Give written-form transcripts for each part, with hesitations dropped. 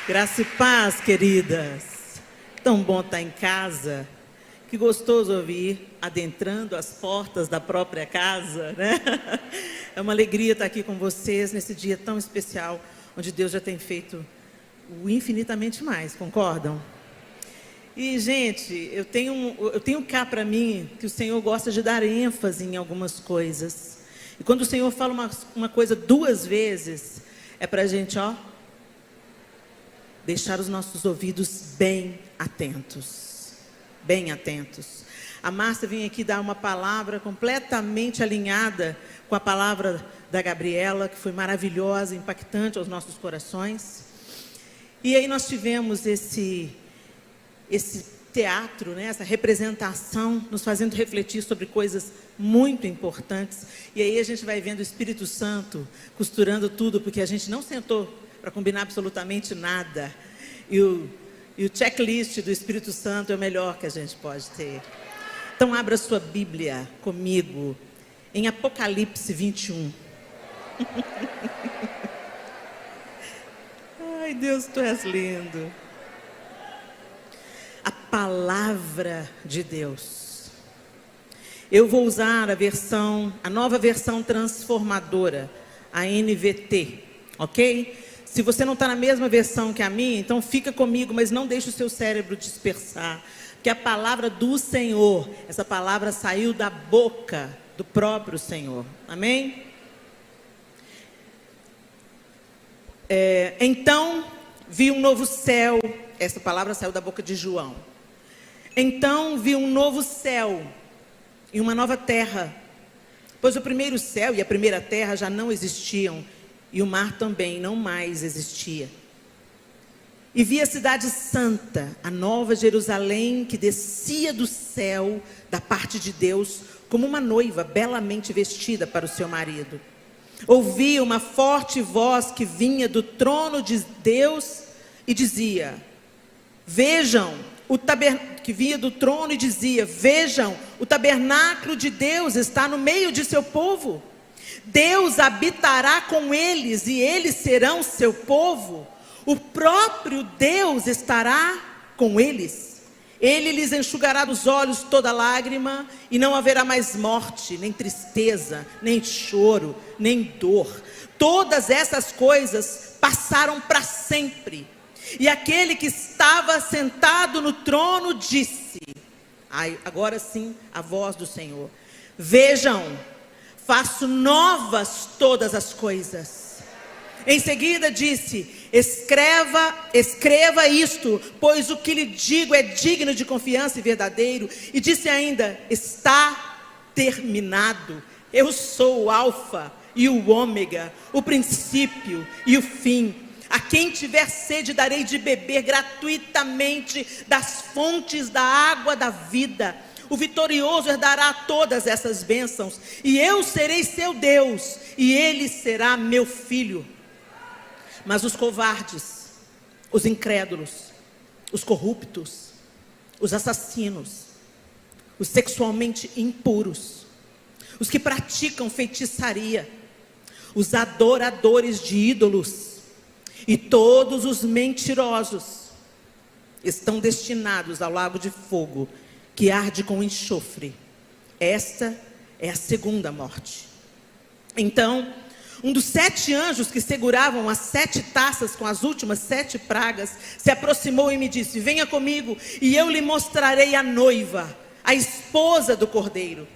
Graça e paz, queridas. Tão bom estar em casa. Que gostoso ouvir adentrando as portas da própria casa, né? É uma alegria estar aqui com vocês nesse dia tão especial, onde Deus já tem feito o infinitamente mais, concordam? E, gente, eu tenho cá para mim que o Senhor gosta de dar ênfase em algumas coisas. E quando o Senhor fala uma coisa duas vezes, é para a gente, deixar os nossos ouvidos bem atentos. Bem atentos. A Márcia vem aqui dar uma palavra completamente alinhada com a palavra da Gabriela, que foi maravilhosa, impactante aos nossos corações. E aí nós tivemos esse teatro, né, essa representação, nos fazendo refletir sobre coisas muito importantes. E aí a gente vai vendo o Espírito Santo costurando tudo, porque a gente não sentou para combinar absolutamente nada. E o checklist do Espírito Santo é o melhor que a gente pode ter. Então abra sua Bíblia comigo em Apocalipse 21. Ai, Deus, tu és lindo. A palavra de Deus. Eu vou usar a nova versão transformadora, a NVT, ok? Se você não está na mesma versão que a minha, então fica comigo, mas não deixe o seu cérebro dispersar. Porque a palavra do Senhor, essa palavra saiu da boca do próprio Senhor. Amém? Então, vi um novo céu. Essa palavra saiu da boca de João. Então, vi um novo céu e uma nova terra. Pois o primeiro céu e a primeira terra já não existiam. E o mar também não mais existia. E vi a cidade santa, a nova Jerusalém, que descia do céu, da parte de Deus, como uma noiva belamente vestida para o seu marido. Ouvi uma forte voz que vinha do trono de Deus e dizia, vejam, o tabernáculo de Deus está no meio de seu povo. Deus habitará com eles e eles serão seu povo. O próprio Deus estará com eles. Ele lhes enxugará dos olhos toda lágrima e não haverá mais morte, nem tristeza, nem choro, nem dor. Todas essas coisas passaram para sempre. E aquele que estava sentado no trono disse, agora sim a voz do Senhor, vejam, faço novas todas as coisas. Em seguida disse, escreva isto, pois o que lhe digo é digno de confiança e verdadeiro. E disse ainda, está terminado. Eu sou o Alfa e o Ômega, o princípio e o fim. A quem tiver sede darei de beber gratuitamente das fontes da água da vida. O vitorioso herdará todas essas bênçãos, e eu serei seu Deus, e ele será meu filho. Mas os covardes, os incrédulos, os corruptos, os assassinos, os sexualmente impuros, os que praticam feitiçaria, os adoradores de ídolos e todos os mentirosos estão destinados ao lago de fogo, que arde com enxofre. Esta é a segunda morte. Então, um dos 7 anjos que seguravam as 7 taças com as últimas 7 pragas, se aproximou e me disse, venha comigo e eu lhe mostrarei a noiva, a esposa do Cordeiro.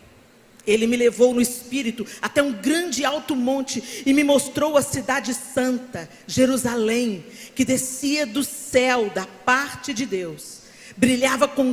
Ele me levou no espírito até um grande alto monte e me mostrou a cidade santa, Jerusalém, que descia do céu da parte de Deus. Brilhava com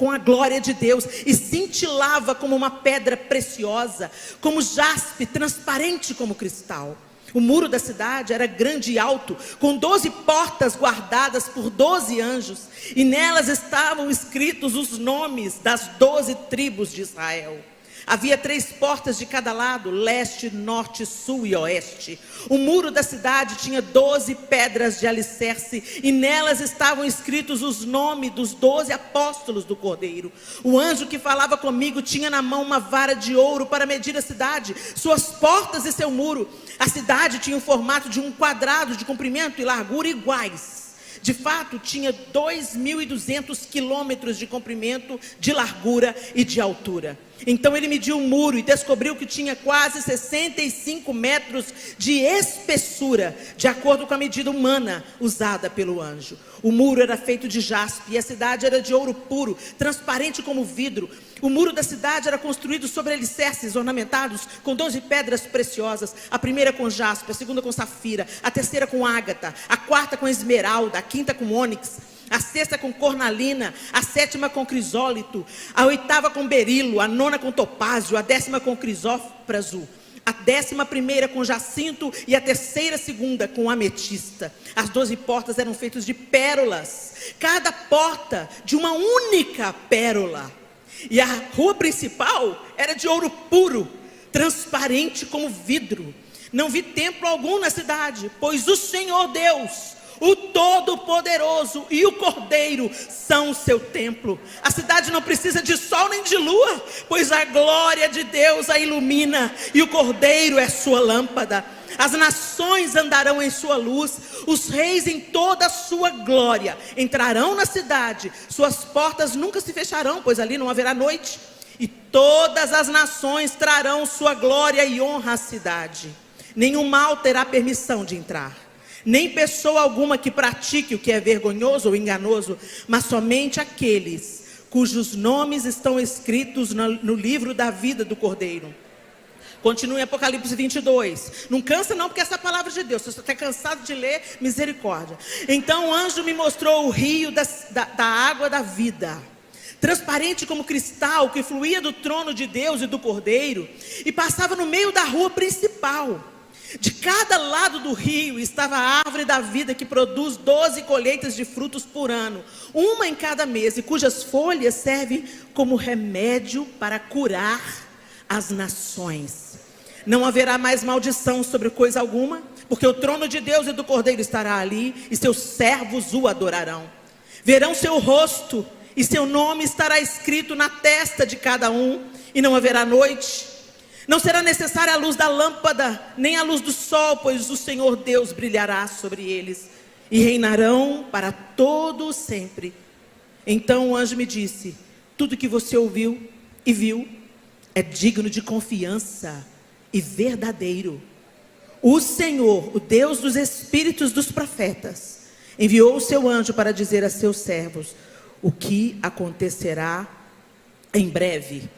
a glória de Deus e cintilava como uma pedra preciosa, como jaspe, transparente como cristal. O muro da cidade era grande e alto, com 12 portas guardadas por 12 anjos, e nelas estavam escritos os nomes das 12 tribos de Israel. Havia 3 portas de cada lado, leste, norte, sul e oeste. O muro da cidade tinha 12 pedras de alicerce, e nelas estavam escritos os nomes dos 12 apóstolos do Cordeiro. O anjo que falava comigo tinha na mão uma vara de ouro para medir a cidade, suas portas e seu muro. A cidade tinha o formato de um quadrado de comprimento e largura iguais. De fato, tinha 2.200 quilômetros de comprimento, de largura e de altura. Então ele mediu o muro e descobriu que tinha quase 65 metros de espessura, de acordo com a medida humana usada pelo anjo. O muro era feito de jaspe e a cidade era de ouro puro, transparente como vidro. O muro da cidade era construído sobre alicerces ornamentados com 12 pedras preciosas. A primeira com jaspe, a segunda com safira, a terceira com ágata, a quarta com esmeralda, a quinta com ônix, a sexta com cornalina, a sétima com crisólito, a oitava com berilo, a nona com topázio, a décima com crisópraso, a 11ª com jacinto e a segunda com ametista. As 12 portas eram feitas de pérolas, cada porta de uma única pérola. E a rua principal era de ouro puro, transparente como vidro. Não vi templo algum na cidade, pois o Senhor Deus, o Todo-Poderoso e o Cordeiro são o seu templo. A cidade não precisa de sol nem de lua, pois a glória de Deus a ilumina e o Cordeiro é sua lâmpada. As nações andarão em sua luz, os reis em toda a sua glória entrarão na cidade. Suas portas nunca se fecharão, pois ali não haverá noite. E todas as nações trarão sua glória e honra à cidade. Nenhum mal terá permissão de entrar, nem pessoa alguma que pratique o que é vergonhoso ou enganoso, mas somente aqueles cujos nomes estão escritos no livro da vida do Cordeiro. Continue em Apocalipse 22. Não cansa não, porque essa é a palavra de Deus. Se você está cansado de ler, misericórdia. Então o anjo me mostrou o rio da água da vida, transparente como cristal, que fluía do trono de Deus e do Cordeiro, e passava no meio da rua principal. De cada lado do rio estava a árvore da vida, que produz 12 colheitas de frutos por ano, uma em cada mês, e cujas folhas servem como remédio para curar as nações. Não haverá mais maldição sobre coisa alguma, porque o trono de Deus e do Cordeiro estará ali, e seus servos o adorarão. Verão seu rosto, e seu nome estará escrito na testa de cada um, e não haverá noite. Não será necessária a luz da lâmpada, nem a luz do sol, pois o Senhor Deus brilhará sobre eles, e reinarão para todo sempre. Então o anjo me disse: tudo que você ouviu e viu é digno de confiança e verdadeiro. O Senhor, o Deus dos espíritos dos profetas, enviou o seu anjo para dizer a seus servos o que acontecerá em breve.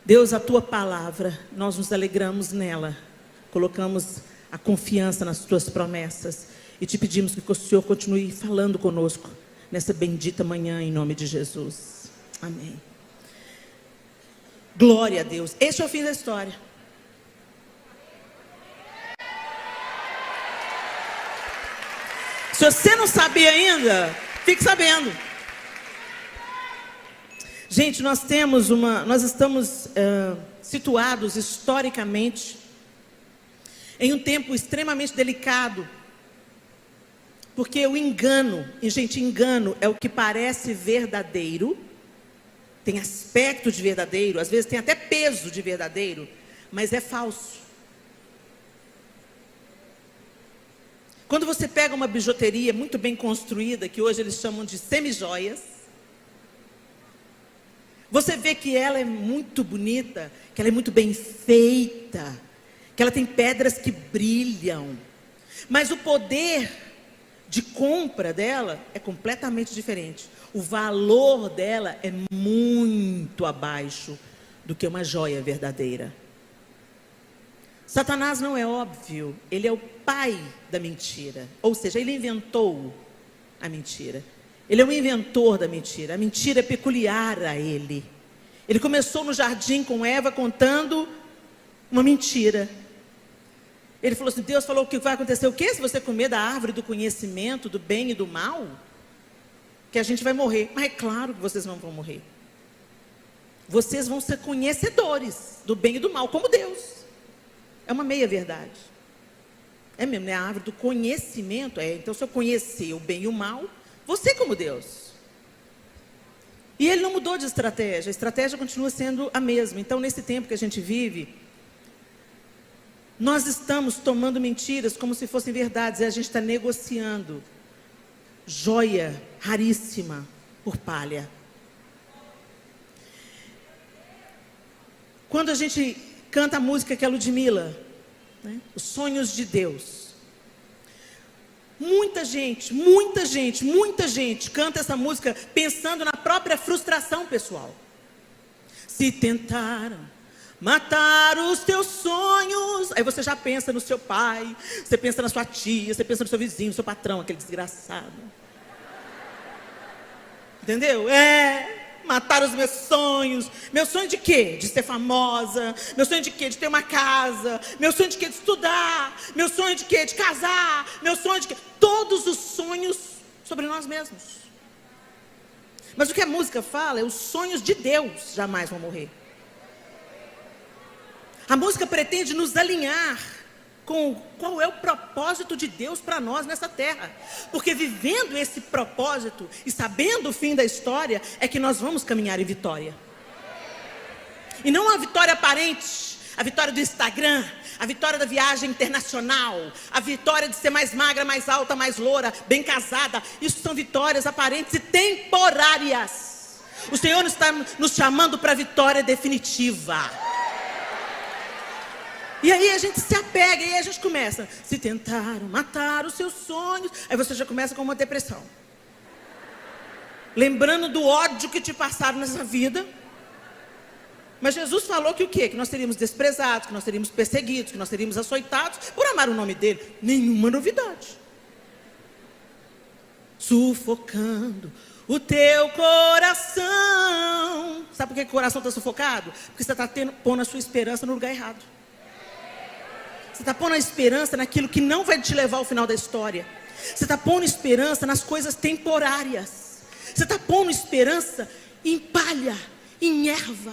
Deus, a tua palavra, nós nos alegramos nela, colocamos a confiança nas tuas promessas e te pedimos que o Senhor continue falando conosco nessa bendita manhã, em nome de Jesus. Amém. Glória a Deus. Este é o fim da história. Se você não sabia ainda, fique sabendo. Gente, nós estamos situados historicamente em um tempo extremamente delicado, porque o engano, e gente, engano é o que parece verdadeiro, tem aspecto de verdadeiro, às vezes tem até peso de verdadeiro, mas é falso. Quando você pega uma bijuteria muito bem construída, que hoje eles chamam de semijoias, você vê que ela é muito bonita, que ela é muito bem feita, que ela tem pedras que brilham, mas o poder de compra dela é completamente diferente. O valor dela é muito abaixo do que uma joia verdadeira. Satanás não é óbvio, ele é o pai da mentira, ou seja, ele inventou a mentira. Ele é o inventor da mentira. A mentira é peculiar a ele. Ele começou no jardim com Eva contando uma mentira. Ele falou assim: Deus falou que vai acontecer o quê? Se você comer da árvore do conhecimento do bem e do mal, que a gente vai morrer. Mas é claro que vocês não vão morrer. Vocês vão ser conhecedores do bem e do mal, como Deus. É uma meia verdade. É mesmo, né? A árvore do conhecimento. Então, se eu conhecer o bem e o mal, você como Deus. E ele não mudou de estratégia, a estratégia continua sendo a mesma. Então, nesse tempo que a gente vive, nós estamos tomando mentiras como se fossem verdades, e a gente está negociando joia raríssima por palha. Quando a gente canta a música que é a Ludmilla, né? Os sonhos de Deus. Muita gente canta essa música pensando na própria frustração pessoal. Se tentaram matar os teus sonhos, aí você já pensa no seu pai, você pensa na sua tia, você pensa no seu vizinho, no seu patrão, aquele desgraçado. Entendeu? Mataram os meus sonhos. Meu sonho de quê? De ser famosa. Meu sonho de quê? De ter uma casa. Meu sonho de quê? De estudar. Meu sonho de quê? De casar. Meu sonho de quê? Todos os sonhos sobre nós mesmos. Mas o que a música fala é os sonhos de Deus jamais vão morrer. A música pretende nos alinhar com qual é o propósito de Deus para nós nessa terra. Porque vivendo esse propósito e sabendo o fim da história, é que nós vamos caminhar em vitória. E não a vitória aparente, a vitória do Instagram, a vitória da viagem internacional, a vitória de ser mais magra, mais alta, mais loura, bem casada. Isso são vitórias aparentes e temporárias. O Senhor está nos chamando para a vitória definitiva. E aí a gente se apega, e aí a gente começa. Se tentaram matar os seus sonhos, aí você já começa com uma depressão. Lembrando do ódio que te passaram nessa vida. Mas Jesus falou que o quê? Que nós seríamos desprezados, que nós seríamos perseguidos, que nós seríamos açoitados por amar o nome dele. Nenhuma novidade. Sufocando o teu coração. Sabe por que o coração está sufocado? Porque você está pondo a sua esperança no lugar errado. Você está pondo a esperança naquilo que não vai te levar ao final da história. Você está pondo esperança nas coisas temporárias. Você está pondo esperança em palha, em erva.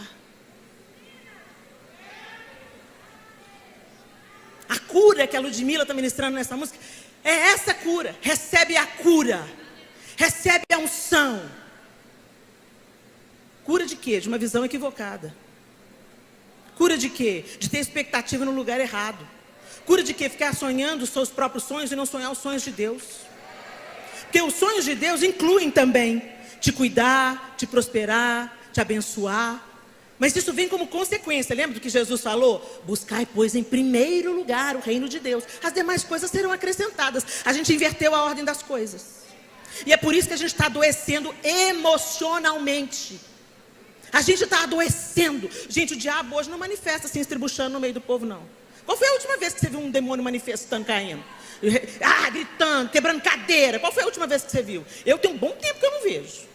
A cura que a Ludmilla está ministrando nessa música é essa cura. Recebe a cura. Recebe a unção. Cura de quê? De uma visão equivocada. Cura de quê? De ter expectativa no lugar errado. Cura de quê? Ficar sonhando os seus próprios sonhos e não sonhar os sonhos de Deus. Porque os sonhos de Deus incluem também te cuidar, te prosperar, te abençoar. Mas isso vem como consequência. Lembra do que Jesus falou? Buscai, pois, em primeiro lugar o reino de Deus. As demais coisas serão acrescentadas. A gente inverteu a ordem das coisas. E é por isso que a gente está adoecendo emocionalmente. A gente está adoecendo. Gente, o diabo hoje não manifesta assim, estribuchando no meio do povo, não. Qual foi a última vez que você viu um demônio manifestando, caindo? Gritando, quebrando cadeira. Qual foi a última vez que você viu? Eu tenho um bom tempo que eu não vejo.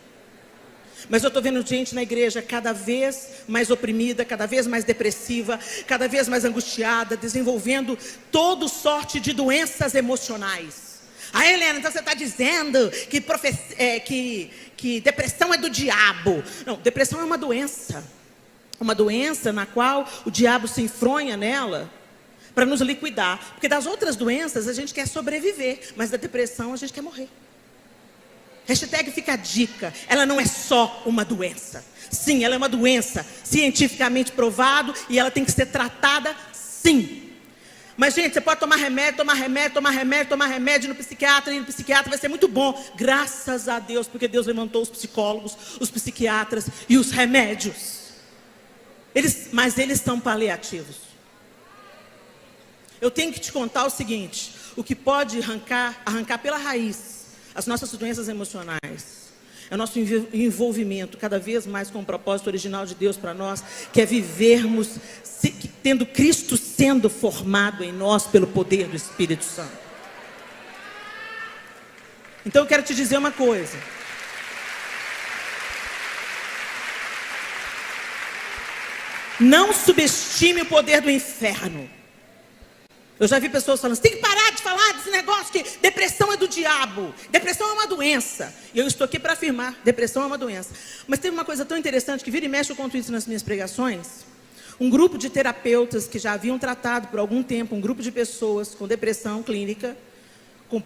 Mas eu estou vendo gente na igreja cada vez mais oprimida, cada vez mais depressiva, cada vez mais angustiada, desenvolvendo toda sorte de doenças emocionais. Helena, então você está dizendo que depressão é do diabo. Não, depressão é uma doença. Uma doença na qual o diabo se enfronha nela para nos liquidar. Porque das outras doenças a gente quer sobreviver, mas da depressão a gente quer morrer. Hashtag fica a dica. Ela não é só uma doença. Sim, ela é uma doença cientificamente provado e ela tem que ser tratada, sim. Mas, gente, você pode tomar remédio ir no psiquiatra vai ser muito bom. Graças a Deus, porque Deus levantou os psicólogos, os psiquiatras e os remédios. Mas eles são paliativos. Eu tenho que te contar o seguinte: o que pode arrancar pela raiz as nossas doenças emocionais é o nosso envolvimento cada vez mais com o propósito original de Deus para nós, que é vivermos tendo Cristo sendo formado em nós pelo poder do Espírito Santo. Então eu quero te dizer uma coisa. Não subestime o poder do inferno. Eu já vi pessoas falando, você tem que parar de falar desse negócio que depressão é do diabo. Depressão é uma doença. E eu estou aqui para afirmar, depressão é uma doença. Mas tem uma coisa tão interessante, que vira e mexe eu conto isso nas minhas pregações. Um grupo de terapeutas que já haviam tratado por algum tempo, um grupo de pessoas com depressão clínica, com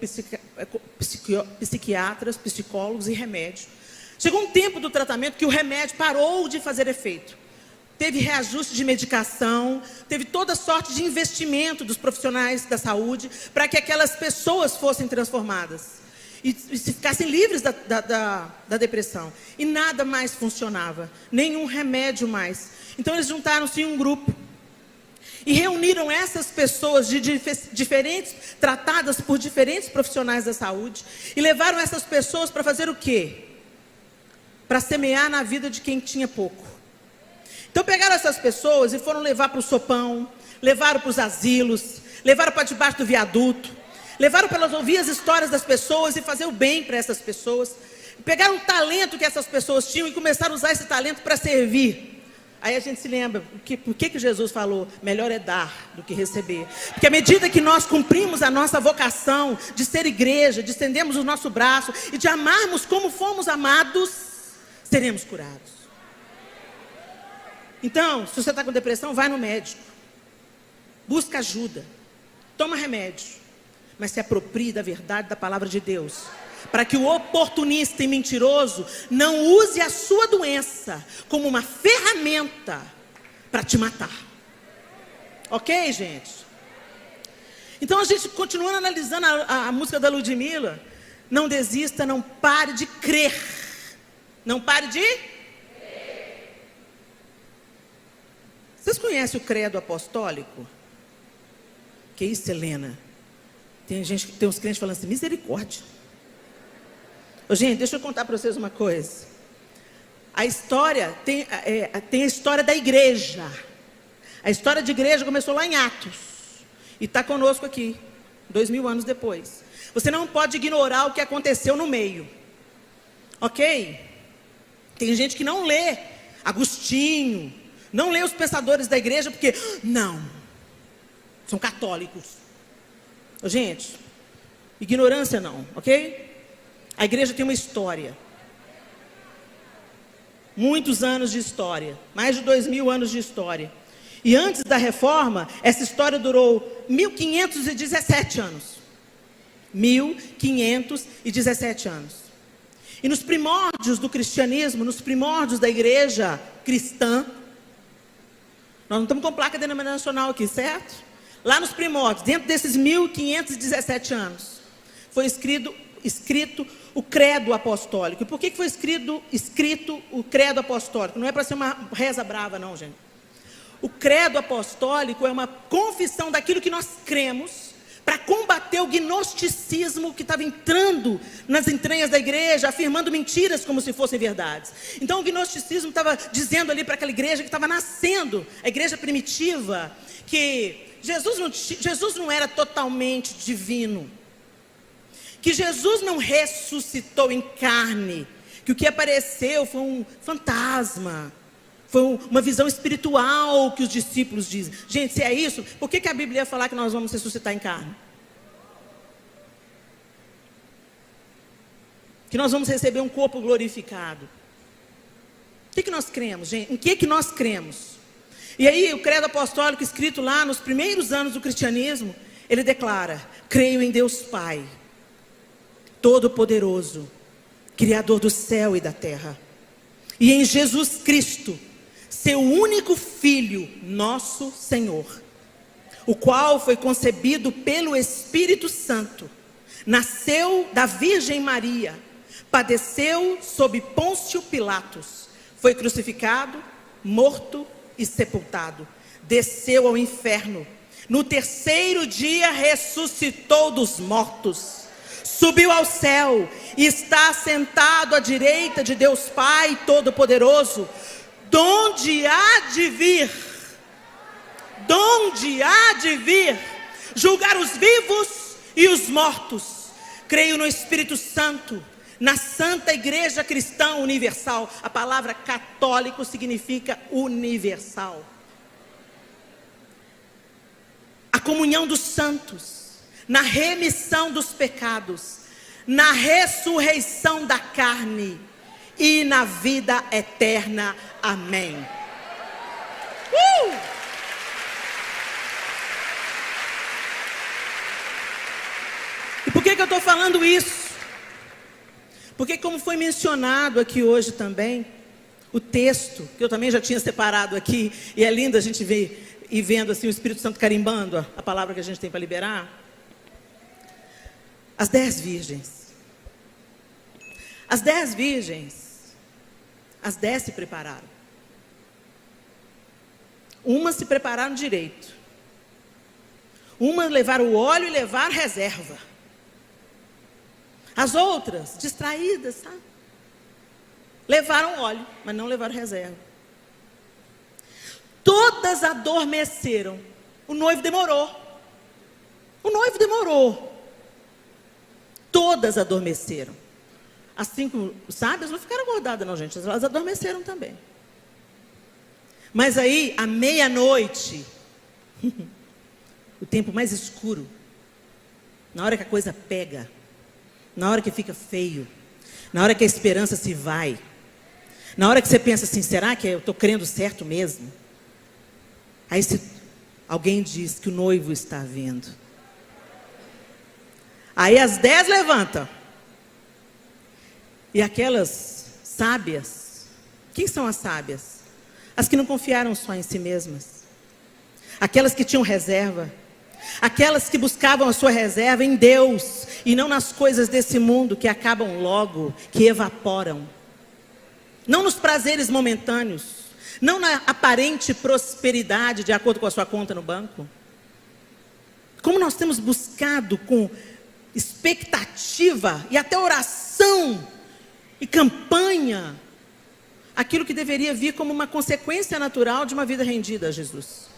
psiquiatras, psicólogos e remédio. Chegou um tempo do tratamento que o remédio parou de fazer efeito. Teve reajuste de medicação, teve toda sorte de investimento dos profissionais da saúde para que aquelas pessoas fossem transformadas. e se ficassem livres da depressão. E nada mais funcionava, nenhum remédio mais. Então eles juntaram-se em um grupo e reuniram essas pessoas diferentes, tratadas por diferentes profissionais da saúde, e levaram essas pessoas para fazer o quê? Para semear na vida de quem tinha pouco. Então pegaram essas pessoas e foram levar para o sopão, levaram para os asilos, levaram para debaixo do viaduto, levaram para elas ouvir as histórias das pessoas e fazer o bem para essas pessoas. Pegaram o talento que essas pessoas tinham e começaram a usar esse talento para servir. Aí a gente se lembra, por que Jesus falou, melhor é dar do que receber? Porque à medida que nós cumprimos a nossa vocação de ser igreja, de estendermos o nosso braço e de amarmos como fomos amados, seremos curados. Então, se você está com depressão, vai no médico. Busca ajuda. Toma remédio. Mas se aproprie da verdade da palavra de Deus. Para que o oportunista e mentiroso não use a sua doença como uma ferramenta para te matar. Ok, gente? Então a gente continuando analisando a música da Ludmilla. Não desista, não pare de crer. Não pare de crer. Vocês conhecem o credo apostólico? Que isso, Helena? Tem uns crentes falando assim, misericórdia. Ô, gente, deixa eu contar para vocês uma coisa. A história, tem a história da igreja. A história de igreja começou lá em Atos. E está conosco aqui, 2000 anos depois. Você não pode ignorar o que aconteceu no meio. Ok? Tem gente que não lê Agostinho, não lê os pensadores da igreja, porque, não, são católicos. Ô, gente, ignorância não, ok? A igreja tem uma história. Muitos anos de história. Mais de 2000 anos de história. E antes da reforma, essa história durou 1517 anos. 1517 anos. E nos primórdios do cristianismo, nos primórdios da igreja cristã, nós não estamos com placa denominacional aqui, certo? Lá nos primórdios, dentro desses 1517 anos, foi escrito o credo apostólico. E por que foi escrito o credo apostólico? Não é para ser uma reza brava, não, gente. O credo apostólico é uma confissão daquilo que nós cremos, para combater o gnosticismo que estava entrando nas entranhas da igreja, afirmando mentiras como se fossem verdades. Então o gnosticismo estava dizendo ali para aquela igreja que estava nascendo, a igreja primitiva, que Jesus não era totalmente divino, que Jesus não ressuscitou em carne, que o que apareceu foi um fantasma, foi uma visão espiritual que os discípulos dizem. Gente, se é isso, por que a Bíblia ia falar que nós vamos ressuscitar em carne? Que nós vamos receber um corpo glorificado. O que nós cremos, gente? Em que nós cremos? E aí o credo apostólico escrito lá nos primeiros anos do cristianismo, ele declara: creio em Deus Pai, Todo-Poderoso, Criador do céu e da terra, e em Jesus Cristo, seu único Filho, nosso Senhor, o qual foi concebido pelo Espírito Santo, nasceu da Virgem Maria, padeceu sob Pôncio Pilatos, foi crucificado, morto e sepultado, desceu ao inferno, no terceiro dia ressuscitou dos mortos, subiu ao céu e está sentado à direita de Deus Pai Todo-Poderoso, donde há de vir, julgar os vivos e os mortos. Creio no Espírito Santo, na Santa Igreja Cristã Universal. A palavra católico significa universal. A comunhão dos santos, na remissão dos pecados, na ressurreição da carne e na vida eterna. Amém. E por que eu estou falando isso? Porque, como foi mencionado aqui hoje também, o texto, que eu também já tinha separado aqui, e é lindo a gente ver e vendo assim o Espírito Santo carimbando a palavra que a gente tem para liberar. As 10 virgens. As 10 virgens, as 10 se prepararam. Umas se prepararam direito. Umas levaram o óleo e levaram reserva. As outras, distraídas, sabe? Levaram óleo, mas não levaram reserva. Todas adormeceram. O noivo demorou. O noivo demorou. Todas adormeceram. As 5 sábias não ficaram acordadas, não, gente. Elas adormeceram também. Mas aí, à meia-noite, o tempo mais escuro, na hora que a coisa pega, na hora que fica feio, na hora que a esperança se vai, na hora que você pensa assim, será que eu estou crendo certo mesmo? Aí alguém diz que o noivo está vindo. Aí as 10 levantam. E aquelas sábias, quem são as sábias? As que não confiaram só em si mesmas. Aquelas que tinham reserva. Aquelas que buscavam a sua reserva em Deus e não nas coisas desse mundo que acabam logo, que evaporam. Não nos prazeres momentâneos. Não na aparente prosperidade de acordo com a sua conta no banco. Como nós temos buscado com expectativa e até oração e campanha aquilo que deveria vir como uma consequência natural de uma vida rendida a Jesus.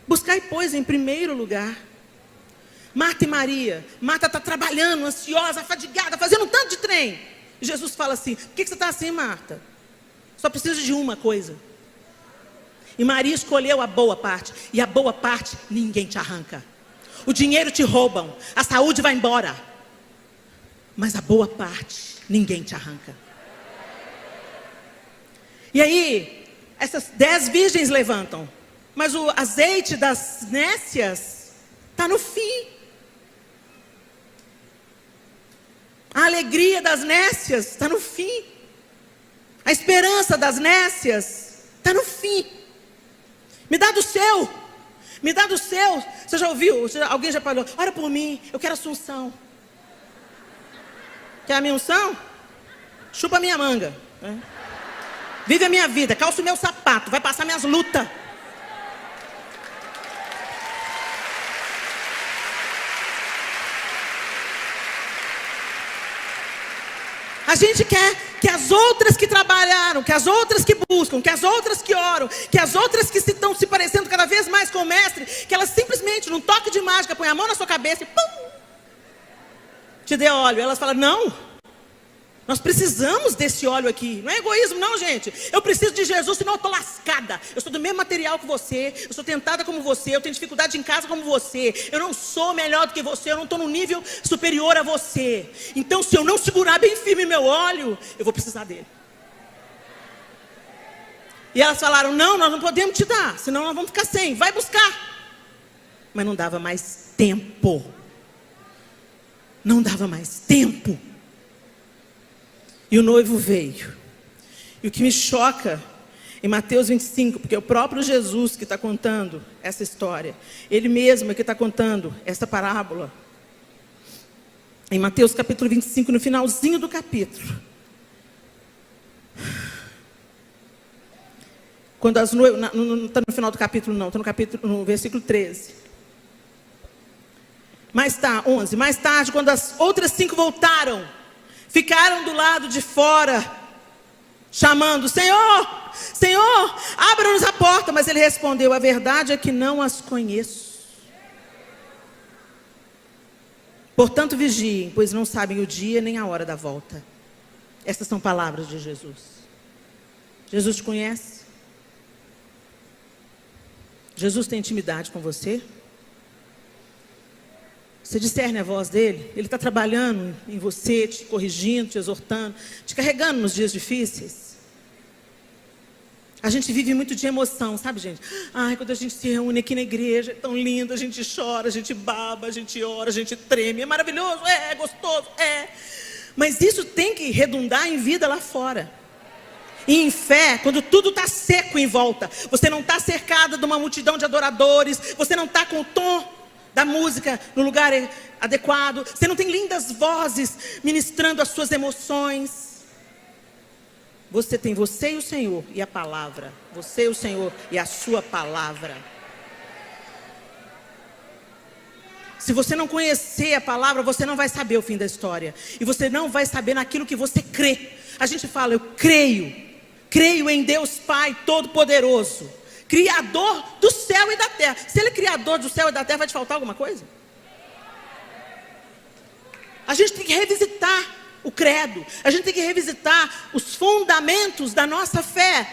Buscai, pois, em primeiro lugar. Marta e Maria. Marta está trabalhando, ansiosa, fadigada, fazendo um tanto de trem. E Jesus fala assim, por que você está assim, Marta? Só precisa de uma coisa. E Maria escolheu a boa parte. E a boa parte, ninguém te arranca. O dinheiro te roubam. A saúde vai embora. Mas a boa parte, ninguém te arranca. E aí, essas 10 virgens levantam. Mas o azeite das nécias está no fim. A alegria das nécias está no fim. A esperança das nécias está no fim. Me dá do seu. Me dá do seu. Você já ouviu? Alguém já falou, ora por mim, eu quero assunção. Quer a minha unção? Chupa a minha manga. Vive a minha vida, calça o meu sapato, vai passar minhas lutas. A gente quer que as outras que trabalharam, que as outras que buscam, que as outras que oram, que as outras que estão se parecendo cada vez mais com o mestre, que elas simplesmente, num toque de mágica, põem a mão na sua cabeça e pum, te dê óleo. Elas falam, não, nós precisamos desse óleo aqui. Não é egoísmo não, gente. Eu preciso de Jesus, senão eu estou lascada. Eu sou do mesmo material que você, eu sou tentada como você, eu tenho dificuldade em casa como você. Eu não sou melhor do que você, eu não estou num nível superior a você. Então, se eu não segurar bem firme meu óleo, eu vou precisar dele. E elas falaram, não, nós não podemos te dar, senão nós vamos ficar sem, vai buscar. Mas não dava mais tempo. Não dava mais tempo. E o noivo veio. E o que me choca em Mateus 25, porque é o próprio Jesus que está contando essa história. Ele mesmo é que está contando essa parábola. Em Mateus capítulo 25, no finalzinho do capítulo. Quando as noivas, não está no final do capítulo não, está no versículo 13. Mais tarde, quando as outras 5 voltaram, ficaram do lado de fora, chamando, Senhor, Senhor, abra-nos a porta. Mas ele respondeu, a verdade é que não as conheço. Portanto vigiem, pois não sabem o dia nem a hora da volta. Essas são palavras de Jesus. Jesus te conhece? Jesus tem intimidade com você? Você discerne a voz dele? Ele está trabalhando em você, te corrigindo, te exortando, te carregando nos dias difíceis. A gente vive muito de emoção, sabe, gente? Ai, quando a gente se reúne aqui na igreja, é tão lindo, a gente chora, a gente baba, a gente ora, a gente treme. É maravilhoso, é gostoso, é. Mas isso tem que redundar em vida lá fora. E em fé, quando tudo está seco em volta, você não está cercada de uma multidão de adoradores, você não está com o tom da música no lugar adequado. Você não tem lindas vozes ministrando as suas emoções. Você tem você e o Senhor e a palavra. Você e o Senhor e a sua palavra. Se você não conhecer a palavra, você não vai saber o fim da história. E você não vai saber naquilo que você crê. A gente fala, eu creio. Creio em Deus Pai Todo-Poderoso, Criador do céu e da terra. Se Ele é Criador do céu e da terra, vai te faltar alguma coisa? A gente tem que revisitar o credo. A gente tem que revisitar os fundamentos da nossa fé.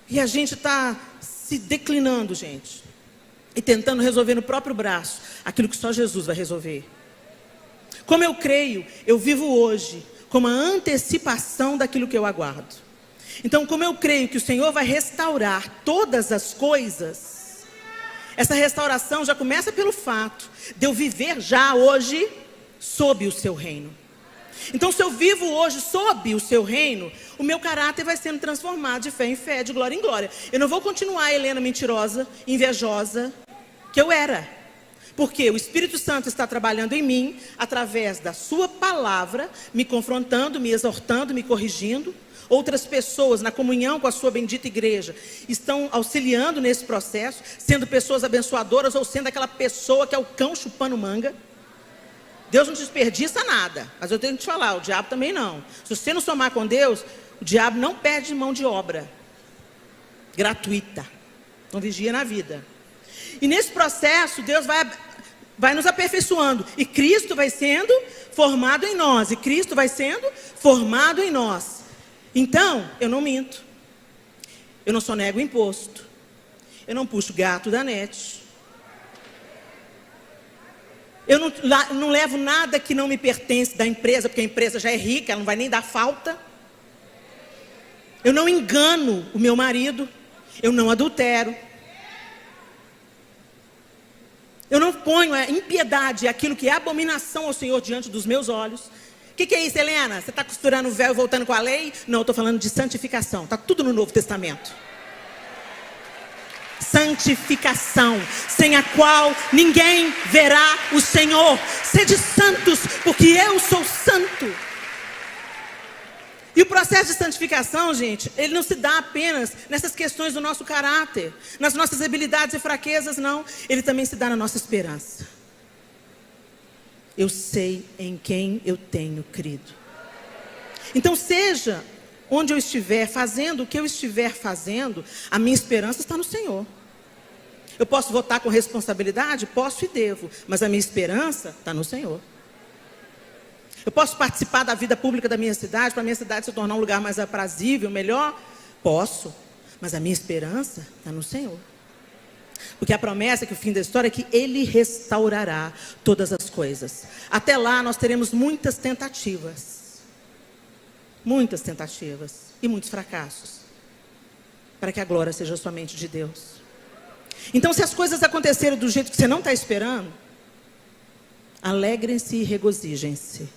E a gente está se declinando, gente. E tentando resolver no próprio braço aquilo que só Jesus vai resolver. Como eu creio, eu vivo hoje como a antecipação daquilo que eu aguardo. Então, como eu creio que o Senhor vai restaurar todas as coisas, essa restauração já começa pelo fato de eu viver já hoje sob o seu reino. Então, se eu vivo hoje sob o seu reino, o meu caráter vai sendo transformado de fé em fé, de glória em glória. Eu não vou continuar a Helena mentirosa, invejosa, que eu era. Porque o Espírito Santo está trabalhando em mim, através da sua palavra, me confrontando, me exortando, me corrigindo. Outras pessoas, na comunhão com a sua bendita igreja, estão auxiliando nesse processo, sendo pessoas abençoadoras ou sendo aquela pessoa que é o cão chupando manga. Deus não desperdiça nada, mas eu tenho que te falar, o diabo também não. Se você não somar com Deus, o diabo não perde mão de obra gratuita. Então vigia na vida. E nesse processo, Deus vai nos aperfeiçoando. E Cristo vai sendo formado em nós. E Cristo vai sendo formado em nós. Então, eu não minto. Eu não sonego imposto. Eu não puxo gato da net. Eu não levo nada que não me pertence da empresa, porque a empresa já é rica, ela não vai nem dar falta. Eu não engano o meu marido. Eu não adultero. Eu não ponho a impiedade, aquilo que é abominação ao Senhor diante dos meus olhos. O que é isso, Helena? Você está costurando o véu e voltando com a lei? Não, eu estou falando de santificação. Está tudo no Novo Testamento. Santificação, sem a qual ninguém verá o Senhor. Sede santos, porque eu sou santo. E o processo de santificação, gente, ele não se dá apenas nessas questões do nosso caráter, nas nossas habilidades e fraquezas, não. Ele também se dá na nossa esperança. Eu sei em quem eu tenho crido. Então, seja onde eu estiver, fazendo o que eu estiver fazendo, a minha esperança está no Senhor. Eu posso votar com responsabilidade? Posso e devo, mas a minha esperança está no Senhor. Eu posso participar da vida pública da minha cidade, para a minha cidade se tornar um lugar mais aprazível, melhor? Posso, mas a minha esperança está no Senhor. Porque a promessa, que o fim da história é que Ele restaurará todas as coisas. Até lá nós teremos muitas tentativas. Muitas tentativas e muitos fracassos. Para que a glória seja somente de Deus. Então, se as coisas acontecerem do jeito que você não está esperando, alegrem-se e regozijem-se.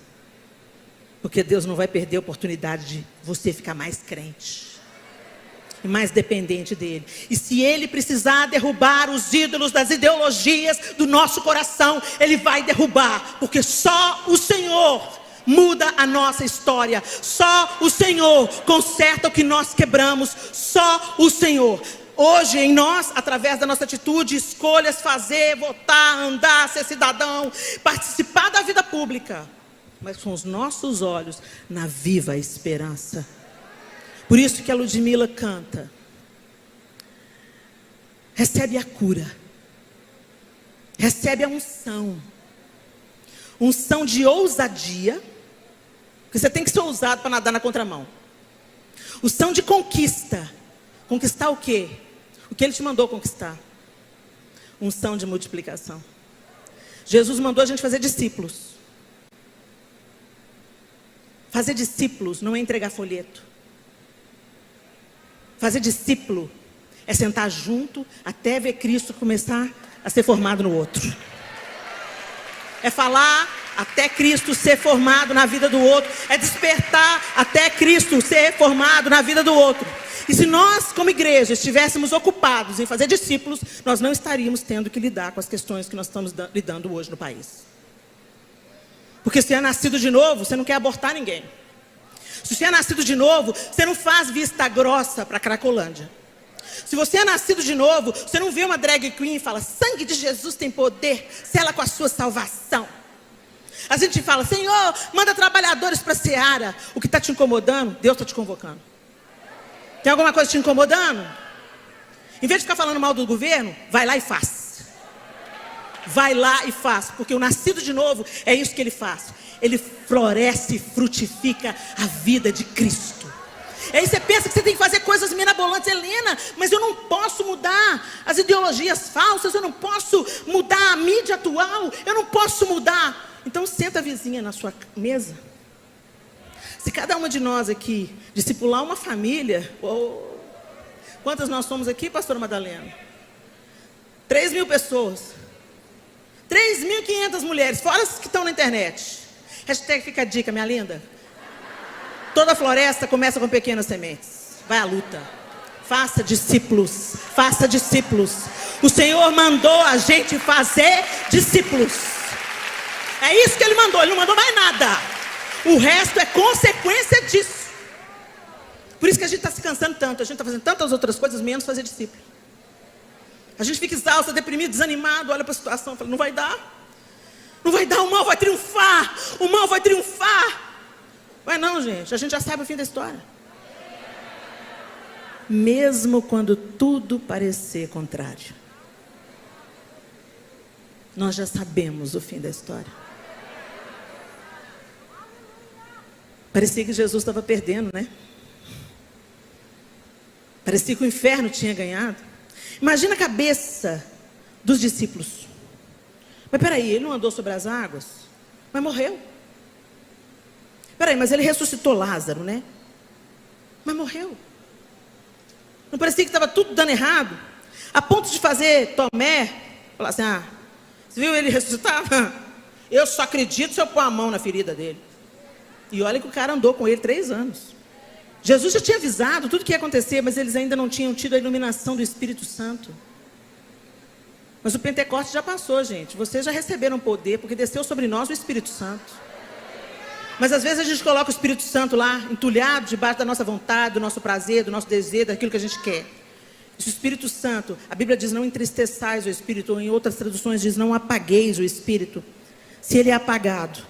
Porque Deus não vai perder a oportunidade de você ficar mais crente e mais dependente dEle. E se Ele precisar derrubar os ídolos das ideologias do nosso coração, Ele vai derrubar. Porque só o Senhor muda a nossa história. Só o Senhor conserta o que nós quebramos. Só o Senhor. Hoje em nós, através da nossa atitude, escolhas, fazer, votar, andar, ser cidadão, participar da vida pública, mas com os nossos olhos na viva esperança. Por isso que a Ludmila canta: recebe a cura, recebe a unção, unção de ousadia, porque você tem que ser ousado para nadar na contramão. Unção de conquista. Conquistar o quê? O que Ele te mandou conquistar. Unção de multiplicação. Jesus mandou a gente fazer discípulos. Fazer discípulos não é entregar folheto. Fazer discípulo é sentar junto até ver Cristo começar a ser formado no outro. É falar até Cristo ser formado na vida do outro. É despertar até Cristo ser formado na vida do outro. E se nós, como igreja, estivéssemos ocupados em fazer discípulos, nós não estaríamos tendo que lidar com as questões que nós estamos lidando hoje no país. Porque se é nascido de novo, você não quer abortar ninguém. Se você é nascido de novo, você não faz vista grossa para a Cracolândia. Se você é nascido de novo, você não vê uma drag queen e fala: sangue de Jesus tem poder, sela com a sua salvação. A gente fala: Senhor, manda trabalhadores para a seara. O que está te incomodando, Deus está te convocando. Tem alguma coisa te incomodando? Em vez de ficar falando mal do governo, vai lá e faz. Vai lá e faz, porque o nascido de novo é isso que ele faz. Ele floresce e frutifica a vida de Cristo. E aí você pensa que você tem que fazer coisas mirabolantes. Helena, mas eu não posso mudar as ideologias falsas, eu não posso mudar a mídia atual, eu não posso mudar. Então senta a vizinha na sua mesa. Se cada uma de nós aqui discipular uma família, quantas nós somos aqui, pastora Madalena? 3.000 pessoas. 3.500 mulheres, fora as que estão na internet. Hashtag fica a dica, minha linda. Toda floresta começa com pequenas sementes. Vai à luta. Faça discípulos. Faça discípulos. O Senhor mandou a gente fazer discípulos. É isso que Ele mandou. Ele não mandou mais nada. O resto é consequência disso. Por isso que a gente está se cansando tanto. A gente está fazendo tantas outras coisas, menos fazer discípulo. A gente fica exausto, deprimido, desanimado. Olha para a situação e fala: não vai dar. Não vai dar, o mal vai triunfar. O mal vai triunfar. Mas não, gente, a gente já sabe o fim da história. Mesmo quando tudo parecer contrário, nós já sabemos o fim da história. Parecia que Jesus estava perdendo, né? Parecia que o inferno tinha ganhado. Imagina a cabeça dos discípulos. Mas peraí, ele não andou sobre as águas? Mas morreu. Peraí, mas ele ressuscitou Lázaro, né? Mas morreu. Não parecia que estava tudo dando errado? A ponto de fazer Tomé falar assim: ah, você viu ele ressuscitar? Eu só acredito se eu pôr a mão na ferida dele. E olha que o cara andou com ele 3 anos. Jesus já tinha avisado tudo o que ia acontecer, mas eles ainda não tinham tido a iluminação do Espírito Santo. Mas o Pentecostes já passou, gente. Vocês já receberam poder, porque desceu sobre nós o Espírito Santo. Mas às vezes a gente coloca o Espírito Santo lá, entulhado, debaixo da nossa vontade, do nosso prazer, do nosso desejo, daquilo que a gente quer. Esse Espírito Santo, a Bíblia diz: não entristeçais o Espírito, ou em outras traduções diz: não apagueis o Espírito. Se ele é apagado,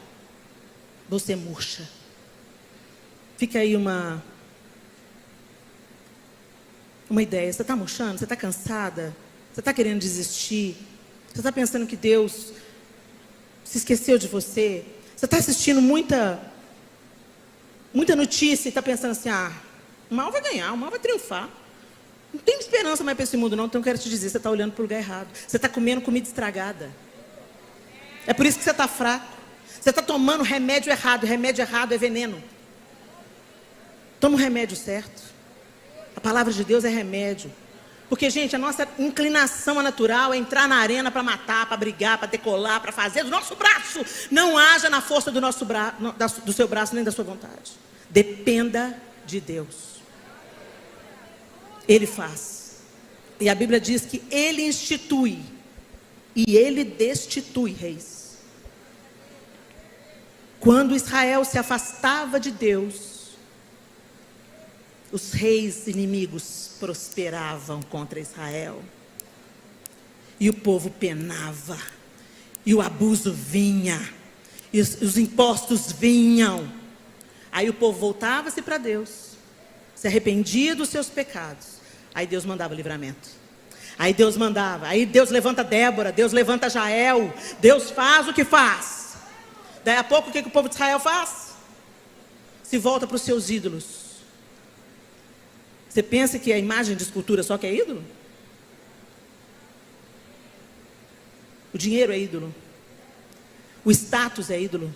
você murcha. Fica aí uma ideia. Você está murchando? Você está cansada? Você está querendo desistir? Você está pensando que Deus se esqueceu de você? Você está assistindo muita notícia e está pensando assim: ah, o mal vai ganhar, o mal vai triunfar. Não tem esperança mais para esse mundo não. Então eu quero te dizer, você está olhando para o lugar errado. Você está comendo comida estragada. É por isso que você está fraco. Você está tomando remédio errado. Remédio errado é veneno. Toma o remédio certo. A palavra de Deus é remédio. Porque, gente, a nossa inclinação natural é entrar na arena para matar, para brigar, para decolar, para fazer do nosso braço. Não haja na força do nosso do seu braço nem da sua vontade. Dependa de Deus. Ele faz. E a Bíblia diz que Ele institui e Ele destitui reis. Quando Israel se afastava de Deus, os reis inimigos prosperavam contra Israel. E o povo penava. E o abuso vinha. E os impostos vinham. Aí o povo voltava-se para Deus. Se arrependia dos seus pecados. Aí Deus mandava livramento. Aí Deus mandava. Aí Deus levanta Débora. Deus levanta Jael. Deus faz o que faz. Daí a pouco o que o povo de Israel faz? Se volta para os seus ídolos. Você pensa que a imagem de escultura só que é ídolo? O dinheiro é ídolo. O status é ídolo.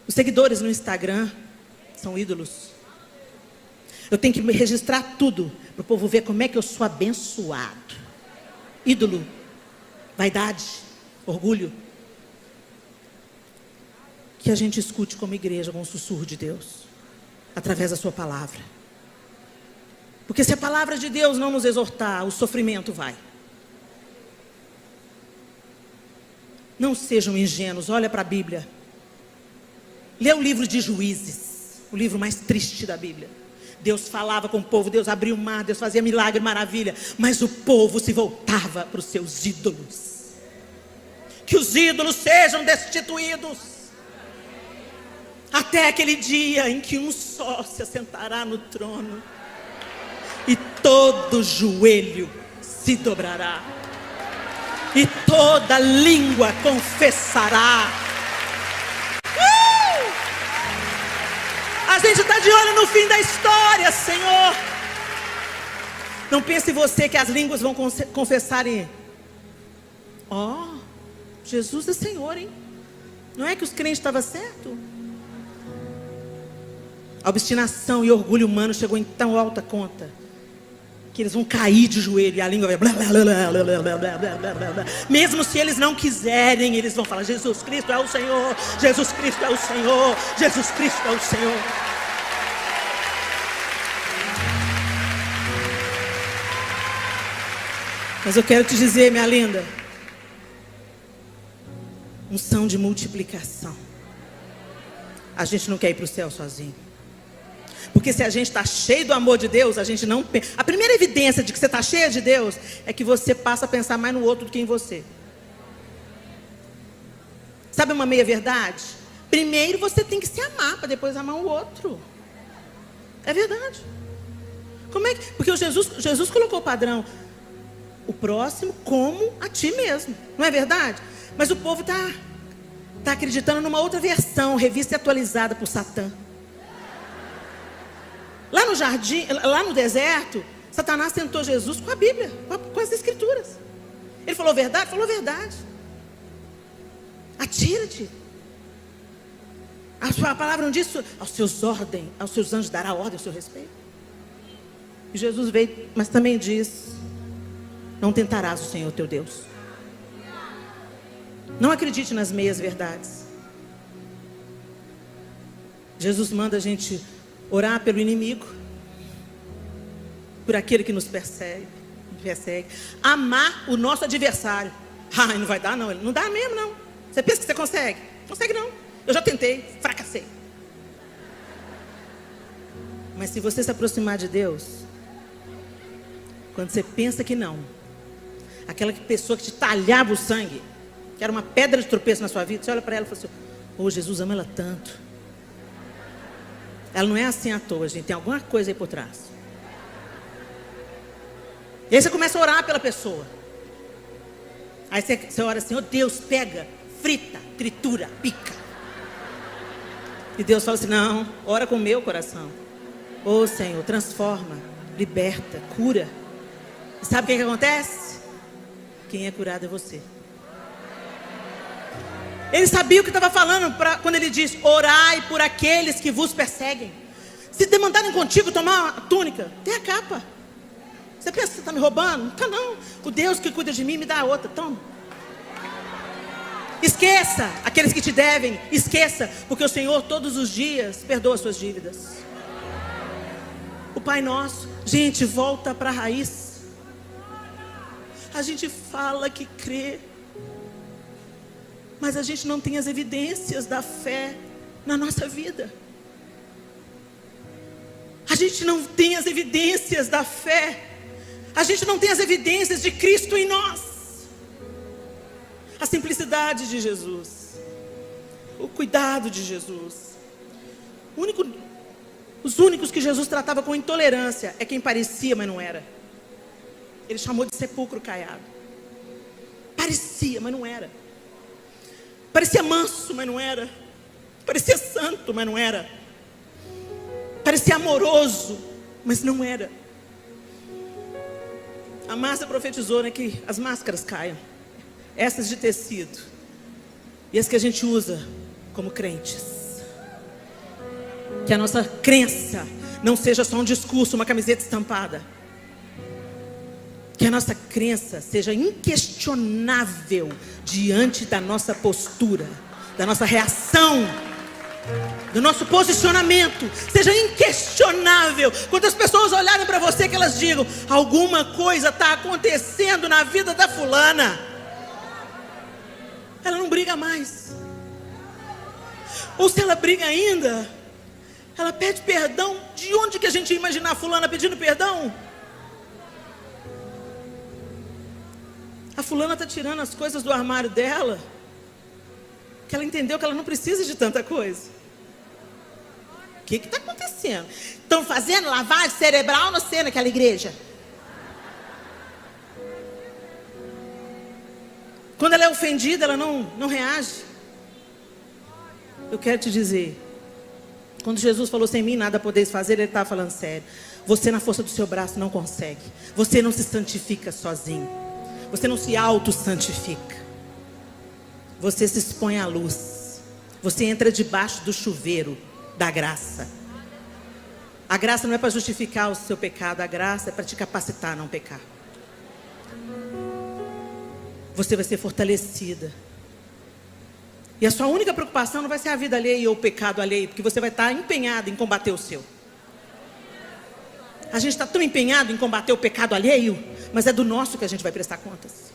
Os seguidores no Instagram são ídolos. Eu tenho que registrar tudo para o povo ver como é que eu sou abençoado. Ídolo, vaidade, orgulho. Que a gente escute como igreja com o sussurro de Deus, através da sua palavra. Porque se a palavra de Deus não nos exortar, o sofrimento vai. Não sejam ingênuos, olha para a Bíblia. Lê o livro de Juízes, o livro mais triste da Bíblia. Deus falava com o povo, Deus abria o mar, Deus fazia milagre, maravilha. Mas o povo se voltava para os seus ídolos. Que os ídolos sejam destituídos. Até aquele dia em que um só se assentará no trono. E todo joelho se dobrará. E toda língua confessará. A gente está de olho no fim da história, Senhor. Não pense você que as línguas vão confessar em... Jesus é Senhor, hein? Não é que os crentes estavam certos? A obstinação e orgulho humano chegou em tão alta conta que eles vão cair de joelho e a língua vai blá, blá, blá, blá, blá, blá, blá, blá, blá, blá. Mesmo se eles não quiserem, eles vão falar: Jesus Cristo é o Senhor, Jesus Cristo é o Senhor, Jesus Cristo é o Senhor. Mas eu quero te dizer, minha linda, unção de multiplicação. A gente não quer ir para o céu sozinho. Porque se a gente está cheio do amor de Deus, a gente não pensa. A primeira evidência de que você está cheia de Deus é que você passa a pensar mais no outro do que em você. Sabe uma meia verdade? Primeiro você tem que se amar para depois amar o outro. É verdade. Como é que? Porque Jesus colocou o padrão: o próximo como a ti mesmo. Não é verdade? Mas o povo está acreditando numa outra versão, revista e atualizada por Satã. Lá no jardim, lá no deserto, Satanás tentou Jesus com a Bíblia, com as Escrituras. Ele falou verdade? Falou verdade. Atira-te. A palavra não diz: aos seus anjos dará ordem ao seu respeito. E Jesus veio, mas também diz: não tentarás o Senhor teu Deus. Não acredite nas meias verdades. Jesus manda a gente orar pelo inimigo, por aquele que nos persegue. Amar o nosso adversário. Não vai dar não, ele não dá mesmo não. Você pensa que você consegue? Consegue não. Eu já tentei, fracassei. Mas se você se aproximar de Deus, quando você pensa que não, aquela pessoa que te talhava o sangue, que era uma pedra de tropeço na sua vida, você olha para ela e fala assim: Jesus ama ela tanto. Ela não é assim à toa, gente. Tem alguma coisa aí por trás. E aí você começa a orar pela pessoa. Aí você ora assim: Deus, pega, frita, tritura, pica. E Deus fala assim: não, ora com o meu coração. Senhor, transforma, liberta, cura. E sabe o que acontece? Quem é curado é você. Ele sabia o que estava falando quando ele diz: orai por aqueles que vos perseguem. Se demandarem contigo tomar a túnica, tem a capa. Você pensa que você está me roubando? Não está não. O Deus que cuida de mim me dá a outra. Toma. Esqueça aqueles que te devem. Esqueça, porque o Senhor todos os dias perdoa as suas dívidas. O Pai Nosso. Gente, volta para a raiz. A gente fala que crê, mas a gente não tem as evidências da fé na nossa vida. A gente não tem as evidências da fé. A gente não tem as evidências de Cristo em nós. A simplicidade de Jesus, o cuidado de Jesus. Os únicos que Jesus tratava com intolerância é quem parecia, mas não era. Ele chamou de sepulcro caiado. Parecia, mas não era. Parecia manso, mas não era. Parecia santo, mas não era. Parecia amoroso, mas não era. A Márcia profetizou, né, que as máscaras caiam. Essas de tecido. E as que a gente usa como crentes. Que a nossa crença não seja só um discurso, uma camiseta estampada. Que a nossa crença seja inquestionável diante da nossa postura, da nossa reação do nosso posicionamento seja inquestionável. Quando as pessoas olharem para você, que elas digam: alguma coisa está acontecendo na vida da fulana. Ela não briga mais. Ou se ela briga ainda, ela pede perdão. De onde que a gente ia imaginar a fulana pedindo perdão? A fulana está tirando as coisas do armário dela, que ela entendeu que ela não precisa de tanta coisa. O que está acontecendo? Estão fazendo lavagem cerebral no centro daquela igreja. Quando ela é ofendida, ela não reage. Eu quero te dizer, quando Jesus falou: sem mim nada podeis fazer, Ele estava falando sério. Você na força do seu braço não consegue. Você não se santifica sozinho. Você não se auto-santifica. Você se expõe à luz. Você entra debaixo do chuveiro da graça. A graça não é para justificar o seu pecado. A graça é para te capacitar a não pecar. Você vai ser fortalecida. E a sua única preocupação não vai ser a vida alheia ou o pecado alheio, porque você vai estar empenhado em combater o seu. A gente está tão empenhado em combater o pecado alheio, mas é do nosso que a gente vai prestar contas.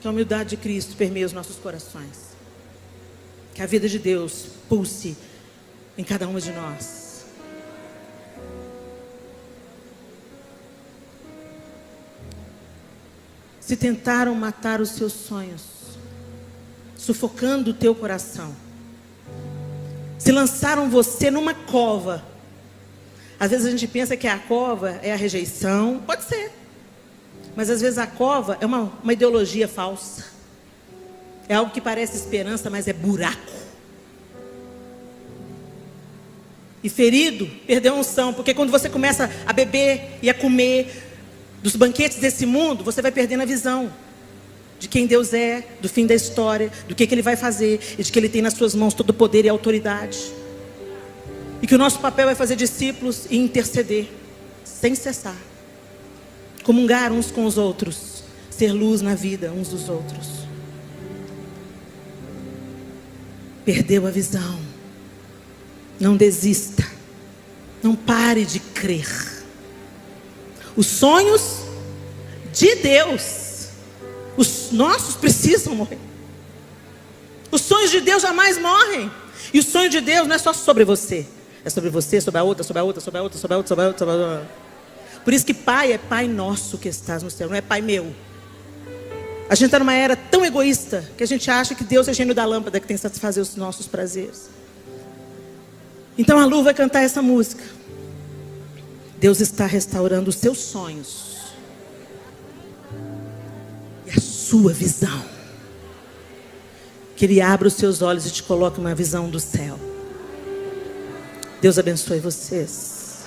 Que a humildade de Cristo permeie os nossos corações. Que a vida de Deus pulse em cada uma de nós. Se tentaram matar os seus sonhos, sufocando o teu coração, se lançaram você numa cova. Às vezes a gente pensa que a cova é a rejeição. Pode ser. Mas às vezes a cova é uma ideologia falsa. É algo que parece esperança, mas é buraco. E ferido, perdeu a unção. Porque quando você começa a beber e a comer dos banquetes desse mundo, você vai perdendo a visão de quem Deus é, do fim da história, do que Ele vai fazer, e de que Ele tem nas suas mãos todo o poder e autoridade. E que o nosso papel é fazer discípulos e interceder, sem cessar. Comungar uns com os outros, ser luz na vida uns dos outros. Perdeu a visão. Não desista. Não pare de crer. Os sonhos de Deus, os nossos, precisam morrer. Os sonhos de Deus jamais morrem. E o sonho de Deus não é só sobre você. É sobre você, sobre a outra, sobre a outra, sobre a outra, sobre a outra, sobre a outra, sobre a outra. Por isso que pai é Pai nosso que estás no céu, não é Pai meu. A gente está numa era tão egoísta que a gente acha que Deus é gênio da lâmpada que tem que satisfazer os nossos prazeres. Então a Lu vai cantar essa música. Deus está restaurando os seus sonhos e a sua visão. Que Ele abra os seus olhos e te coloque uma visão do céu. Deus abençoe vocês.